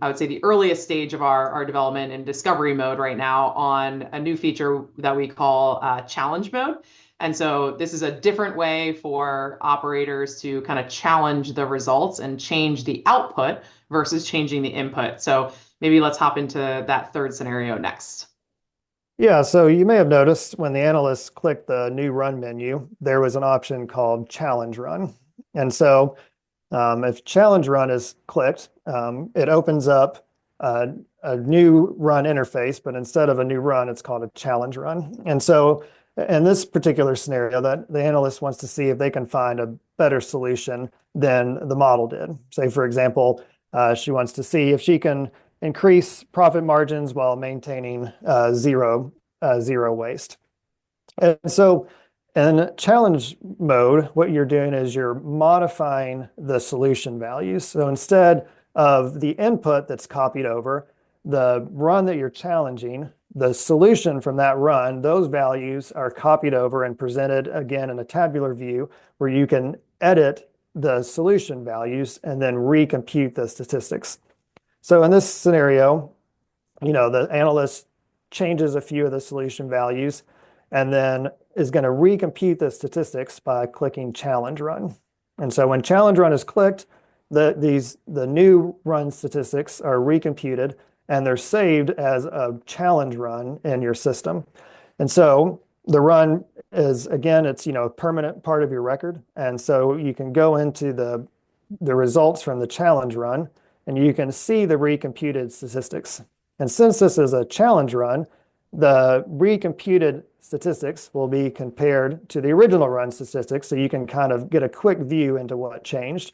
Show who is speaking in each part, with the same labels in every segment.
Speaker 1: I would say, the earliest stage of our development and discovery mode right now on a new feature that we call challenge mode. And so this is a different way for operators to kind of challenge the results and change the output versus changing the input. So maybe let's hop into that third scenario next.
Speaker 2: Yeah, so you may have noticed when the analysts clicked the new run menu, there was an option called challenge run. And so if challenge run is clicked, it opens up a new run interface, but instead of a new run, it's called a challenge run. And so in this particular scenario, that the analyst wants to see if they can find a better solution than the model did. Say, for example, she wants to see if she can increase profit margins while maintaining zero waste. And so in challenge mode, what you're doing is you're modifying the solution values. So instead of the input that's copied over, the run that you're challenging, the solution from that run, those values are copied over and presented again in a tabular view where you can edit the solution values and then recompute the statistics. So in this scenario, the analyst changes a few of the solution values and then is going to recompute the statistics by clicking challenge run. And so when challenge run is clicked, the new run statistics are recomputed and they're saved as a challenge run in your system. And so the run is, again, it's a permanent part of your record. And so you can go into the results from the challenge run and you can see the recomputed statistics. And since this is a challenge run, the recomputed statistics will be compared to the original run statistics, so you can kind of get a quick view into what changed.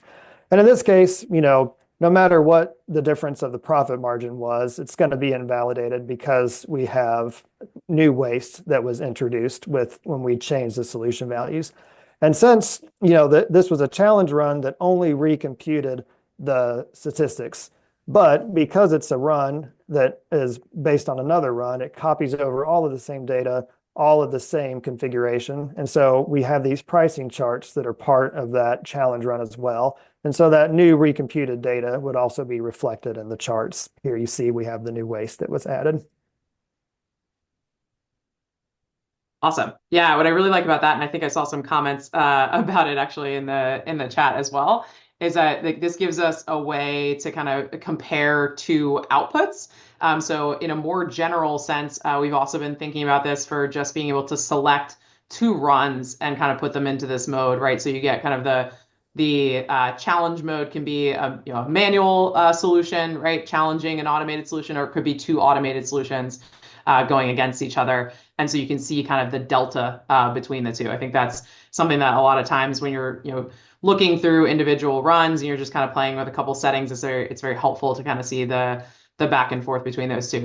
Speaker 2: And in this case, no matter what the difference of the profit margin was, it's going to be invalidated because we have new waste that was introduced when we changed the solution values. And since this was a challenge run that only recomputed the statistics, but because it's a run that is based on another run, it copies over all of the same data, all of the same configuration. And so we have these pricing charts that are part of that challenge run as well. And so that new recomputed data would also be reflected in the charts. Here you see we have the new waste that was added.
Speaker 1: Awesome. Yeah, what I really like about that, and I think I saw some comments about it actually in the chat as well, is that this gives us a way to kind of compare two outputs. So in a more general sense, we've also been thinking about this for just being able to select two runs and kind of put them into this mode, right? So you get kind of the challenge mode can be a manual solution, right? Challenging an automated solution, or it could be two automated solutions going against each other. And so you can see kind of the delta between the two. I think that's something that a lot of times when you're looking through individual runs and you're just kind of playing with a couple settings, it's very helpful to kind of see the back and forth between those two.